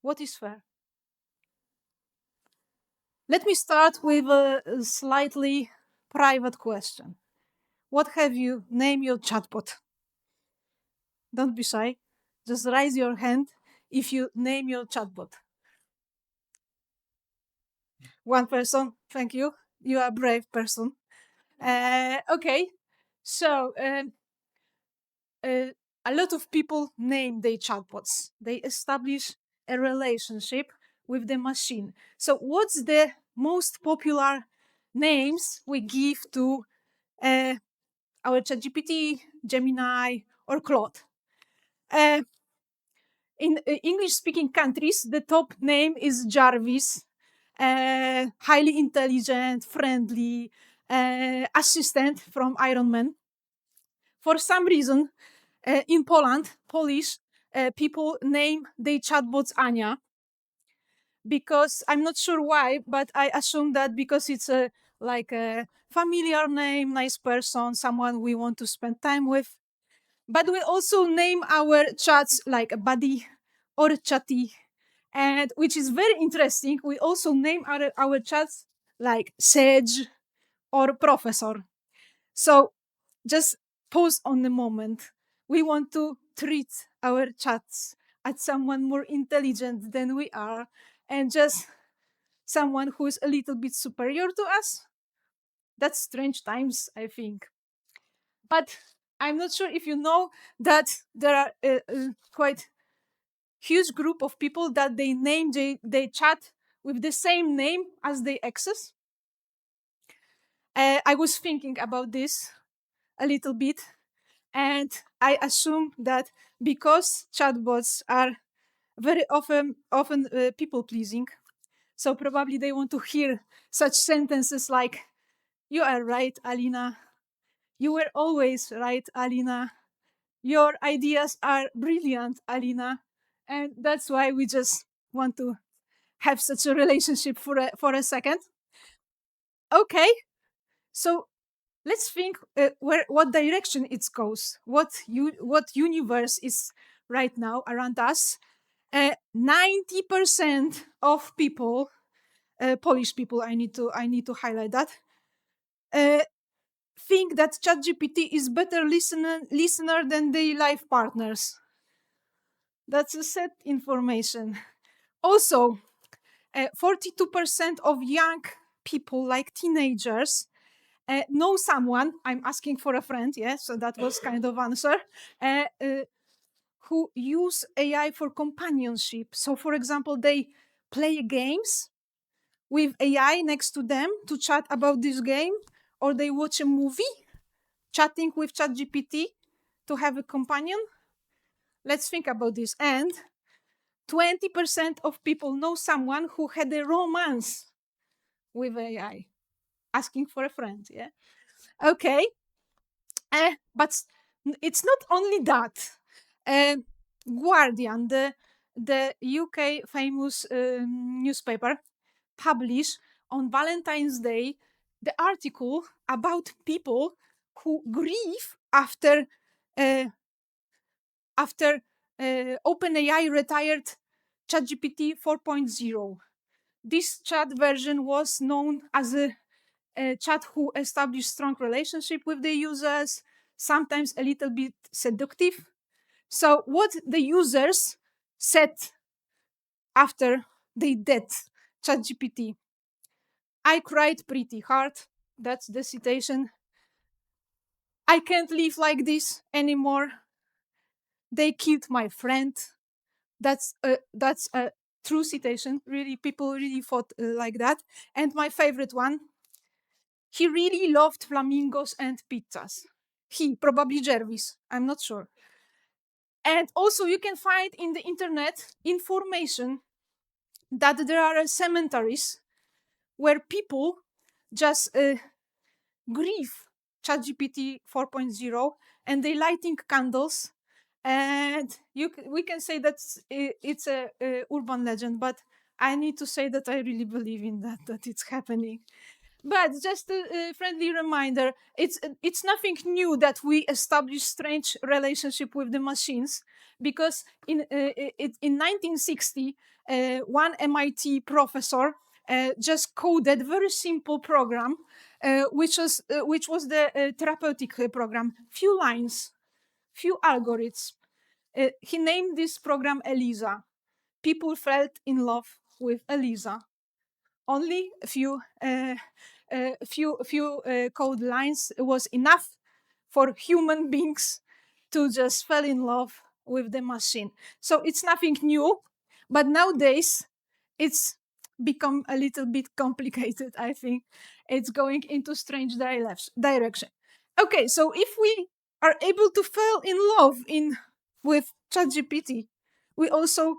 What is fair? Let me start with a slightly private question. What have you named your chatbot? Don't be shy. Just raise your hand if you name your chatbot. One person, thank you. You are a brave person. Okay, so a lot of people name their chatbots. They establish a relationship with the machine. So, what's the most popular names we give to uh, our ChatGPT, Gemini, or Claude? Uh, in English-speaking countries, the top name is Jarvis. Highly intelligent, friendly assistant from Iron Man. For some reason, in Poland, Polish people name their chatbots Anya because I'm not sure why, but I assume that because it's a like a familiar name, nice person, someone we want to spend time with. But we also name our chats like a buddy or a chatty, and which is very interesting. We also name our chats like Sage or Professor. So just pause on the moment. We want to treat our chats as someone more intelligent than we are and just someone who is a little bit superior to us. That's strange times, I think. But I'm not sure if you know that there are quite huge group of people that they name they chat with the same name as they access. I was thinking about this a little bit, and I assume that because chatbots are very often people pleasing, so probably they want to hear such sentences like, "You are right, Alina. You were always right, Alina. Your ideas are brilliant, Alina." And that's why we just want to have such a relationship for a second. Okay, so let's think what direction it goes, what universe is right now around us. 90% of people, Polish people, I need to highlight that, uh, think that ChatGPT is better listener than their life partners. That's a sad information. Also, 42% of young people, like teenagers, know someone. I'm asking for a friend, yeah, so that was kind of answer. Who use AI for companionship. So, for example, they play games with AI next to them to chat about this game, or they watch a movie chatting with ChatGPT to have a companion. Let's think about this. And 20% of people know someone who had a romance with AI, asking for a friend. Yeah. Okay. But it's not only that. Uh, Guardian, the UK famous newspaper, published on Valentine's Day the article about people who grieve uh, after OpenAI retired ChatGPT 4.0. This chat version was known as a chat who established strong relationship with the users, sometimes a little bit seductive. So what the users said after they did ChatGPT: "I cried pretty hard." That's the citation. "I can't live like this anymore. They killed my friend." That's a true citation. Really, people really thought like that. And my favorite one: "He really loved flamingos and pizzas." He, probably Jervis. I'm not sure. And also, you can find in the internet information that there are cemeteries where people just grieve ChatGPT 4.0 and they lighting candles. And we can say that it's a urban legend, but I need to say that I really believe in that it's happening. But just a friendly reminder, it's nothing new that we establish strange relationship with the machines, because in 1960, one MIT professor just coded very simple program, which was the therapeutic program. Few lines, few algorithms. He named this program Eliza. People felt in love with Eliza. Only a few code lines was enough for human beings to just fall in love with the machine. So it's nothing new, but nowadays it's become a little bit complicated. I think it's going into strange direction. Okay, so if we are able to fall in love with ChatGPT, we also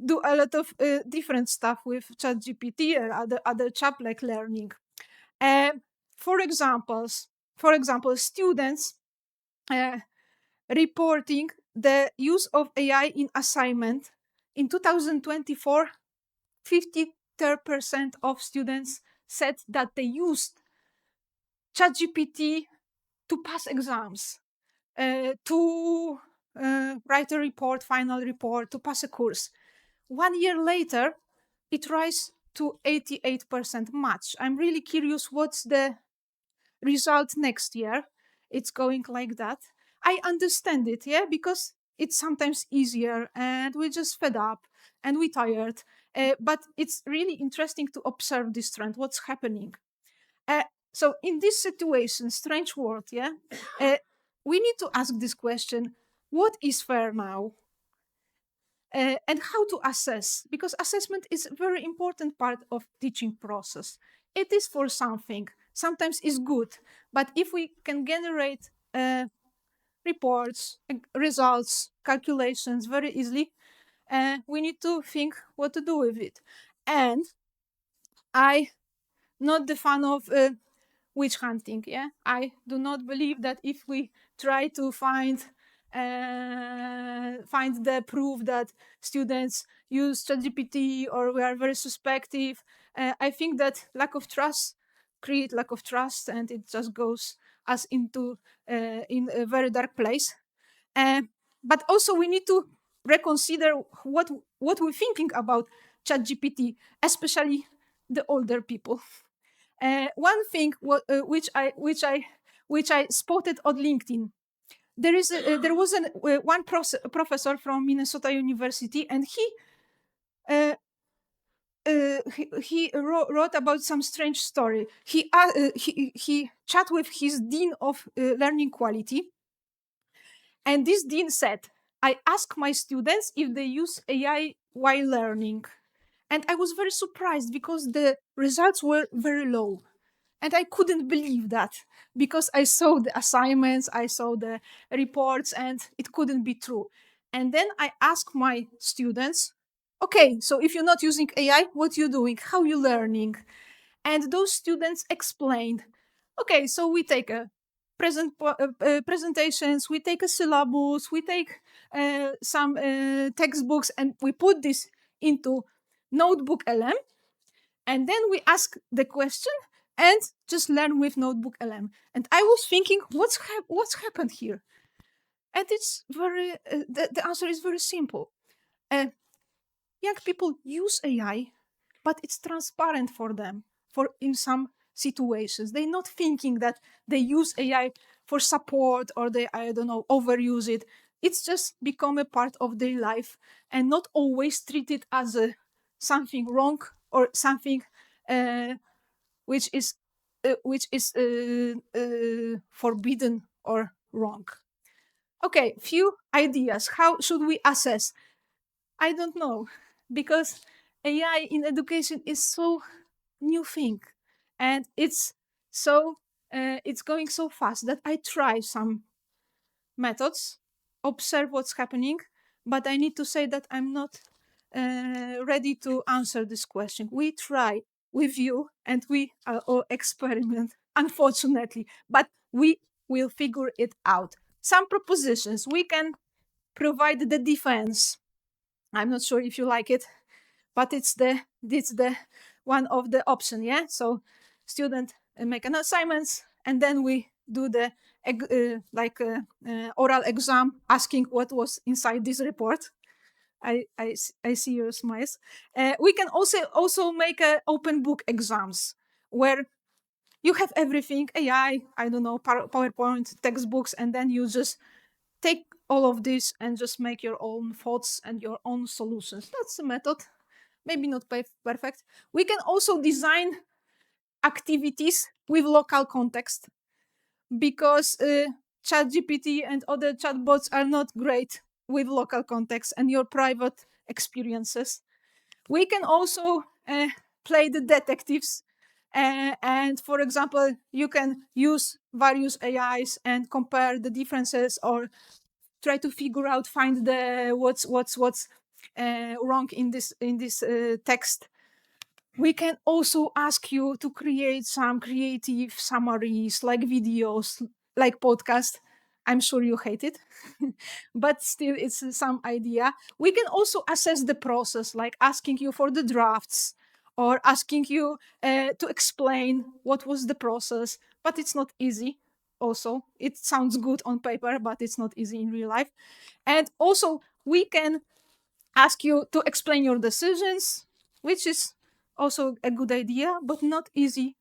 do a lot of different stuff with ChatGPT or other chat-like learning. Uh, for examples, for example, students uh, reporting the use of AI in assignment in 2024, 53% of students said that they used ChatGPT to pass exams, to write a report, final report, to pass a course. 1 year later, it rise to 88% match. I'm really curious what's the result next year. It's going like that. I understand it, yeah, because it's sometimes easier and we're just fed up and we're tired. But it's really interesting to observe this trend, what's happening. Uh, so in this situation, strange world, yeah, we need to ask this question: what is fair now? And how to assess, because assessment is a very important part of teaching process. It is for something, sometimes it's good, but if we can generate reports, results, calculations very easily, we need to think what to do with it. And I not the fan of witch hunting. Yeah, I do not believe that if we try to find the proof that students use ChatGPT or we are very suspective. I think that lack of trust create lack of trust, and it just goes us into in a very dark place. Uh, but also we need to reconsider what we're thinking about ChatGPT, especially the older people. One thing which I spotted on LinkedIn. There was one professor from Minnesota University, and he wrote about some strange story. He chat with his dean of learning quality, and this dean said, "I ask my students if they use AI while learning," and I was very surprised because the results were very low. And I couldn't believe that, because I saw the assignments, I saw the reports, and it couldn't be true. And then I asked my students, okay, so if you're not using AI, what you doing? How you learning? And those students explained, okay, so we take a presentations, we take a syllabus, we take some textbooks, and we put this into Notebook LM, and then we ask the question and just learn with Notebook LM. And I was thinking, what's happened here? And it's very the answer is very simple. Uh, Young people use AI, but it's transparent for them. For in some situations, they're not thinking that they use AI for support or they, I don't know, overuse it. It's just become a part of their life and not always treated as a something wrong or something uh, which is forbidden or wrong. Okay, few ideas. How should we assess? I don't know, because AI in education is so new thing, and it's going so fast that I try some methods, observe what's happening, but I need to say that I'm not ready to answer this question. We try with you and we all experiment, unfortunately, but we will figure it out. Some propositions we can provide the defense. I'm not sure if you like it, but it's the one of the option. Yeah, so student make an assignments, and then we do the oral exam, asking what was inside this report. I see your smiles. We can also make open book exams where you have everything, AI, I don't know, PowerPoint, textbooks, and then you just take all of this and just make your own thoughts and your own solutions. That's the method. Maybe not perfect. We can also design activities with local context, because ChatGPT and other chatbots are not great with local context and your private experiences. We can also play the detectives. And for example, you can use various AIs and compare the differences, or try to figure out, find the what's wrong in this text. We can also ask you to create some creative summaries, like videos, like podcast. I'm sure you hate it, but still it's some idea. We can also assess the process, like asking you for the drafts, or asking you to explain what was the process, but it's not easy. Also, it sounds good on paper, but it's not easy in real life. And also, we can ask you to explain your decisions, which is also a good idea, but not easy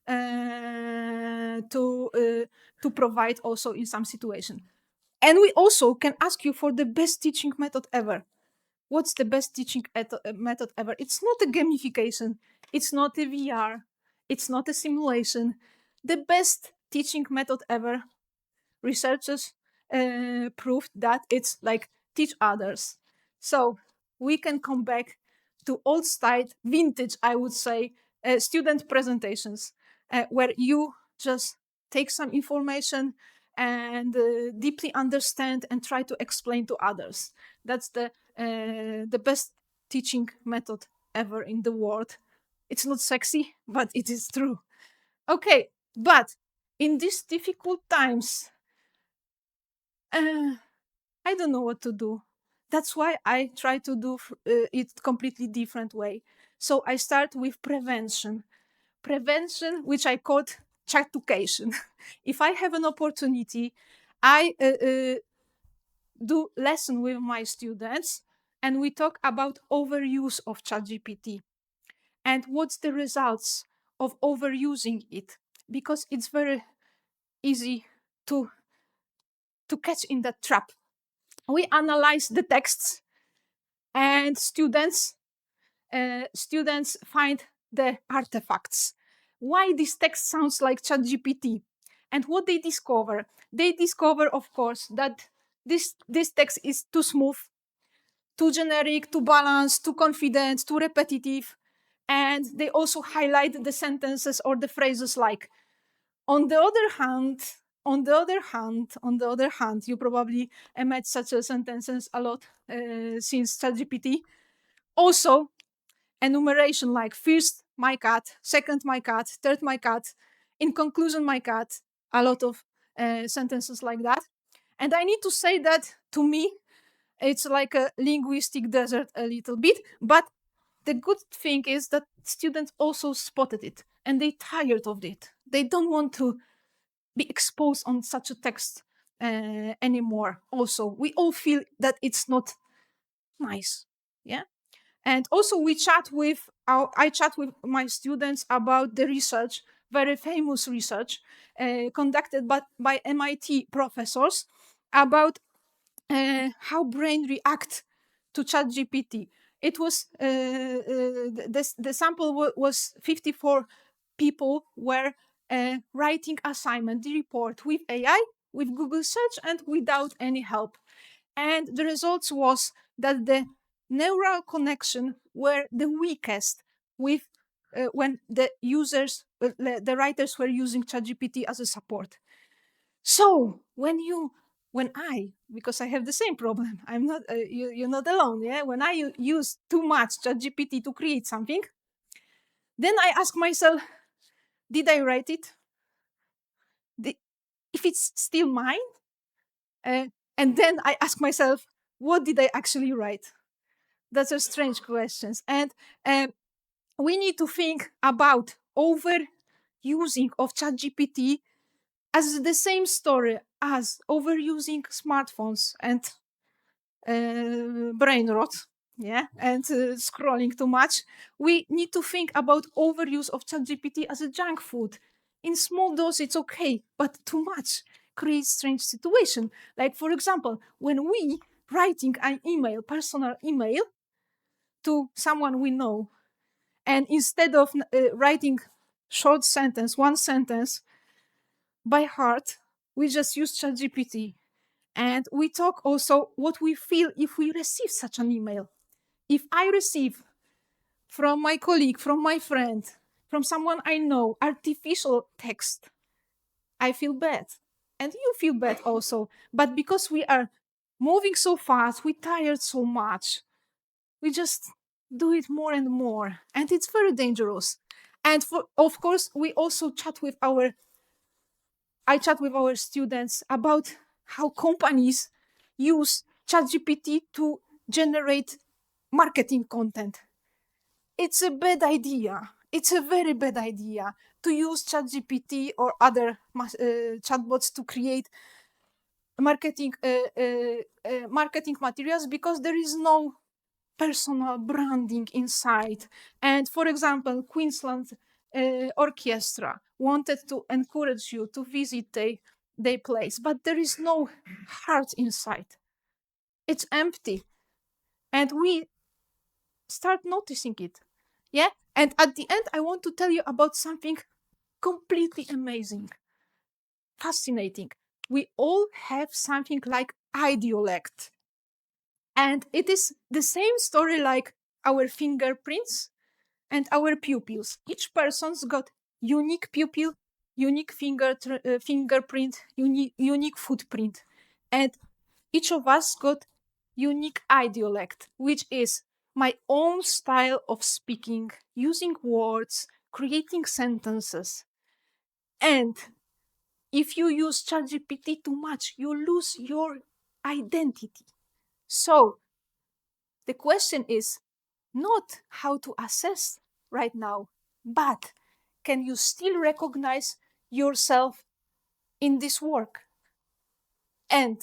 to provide also in some situation. And we also can ask you for the best teaching method ever. What's the best teaching method ever? It's not a gamification, it's not a VR, it's not a simulation. The best teaching method ever, researchers proved that it's like teach others. So we can come back to old style, vintage, I would say, student presentations, where you just take some information and deeply understand and try to explain to others. That's the best teaching method ever in the world. It's not sexy, but it is true. Okay, but in these difficult times, uh, I don't know what to do. That's why I try to do it completely different way. So I start with prevention, which I called chatucation. If I have an opportunity, I do lesson with my students, and we talk about overuse of ChatGPT and what's the results of overusing it, because it's very easy to catch in that trap. We analyze the texts, and students find the artifacts. Why this text sounds like ChatGPT, and what they discover? They discover, of course, that this text is too smooth, too generic, too balanced, too confident, too repetitive, and they also highlight the sentences or the phrases like, on the other hand, on the other hand, on the other hand. You probably met such a sentences a lot since ChatGPT. Also, enumeration like first my cat, second my cat, third my cat, in conclusion my cat. A lot of sentences like that. And I need to say that to me, it's like a linguistic desert a little bit. But the good thing is that students also spotted it and they tired of it. They don't want to be exposed on such a text anymore. Also, we all feel that it's not nice. Yeah. And also I chat with my students about the research, very famous research conducted by MIT professors about how brain react to ChatGPT. It was the sample was 54 people were writing assignment, the report with AI, with Google search, and without any help. And the results was that the neural connection were the weakest with when the writers were using ChatGPT as a support. So when I, because I have the same problem, I'm not you're not alone. Yeah, when I use too much ChatGPT to create something, then I ask myself, did I write it? If it's still mine, and then I ask myself, what did I actually write? That's a strange questions, and we need to think about overuse using of ChatGPT as the same story as overusing smartphones and brain rot, yeah, and scrolling too much. We need to think about overuse of ChatGPT as a junk food. In small dose, it's okay, but too much creates strange situation. Like, for example, when we writing an email, personal email, to someone we know, and instead of writing short sentence, one sentence by heart, we just use ChatGPT. And we talk also what we feel if we receive such an email. If I receive from my colleague, from my friend, from someone I know, artificial text, I feel bad. And you feel bad also. But because we are moving so fast, we tired so much, we just do it more and more. And it's very dangerous. And of course, we also I chat with our students about how companies use ChatGPT to generate marketing content. It's a bad idea. It's a very bad idea to use ChatGPT or other chatbots to create marketing materials, because there is no personal branding inside. And for example, Queensland Orchestra wanted to encourage you to visit their place, but there is no heart inside. It's empty. And we start noticing it. Yeah. And at the end, I want to tell you about something completely amazing, fascinating. We all have something like idiolect. And it is the same story like our fingerprints and our pupils. Each person's got unique pupil, unique fingerprint, unique footprint. And each of us got unique idiolect, which is my own style of speaking, using words, creating sentences. And if you use ChatGPT too much, you lose your identity. So the question is not how to assess right now, but can you still recognize yourself in this work? And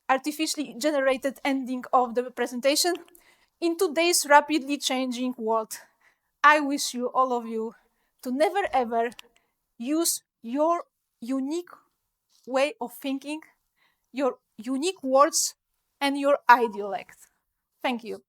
artificially generated ending of the presentation. In today's rapidly changing world, I wish you, all of you, to never ever use your unique way of thinking, your unique words, and your idiolect. Thank you.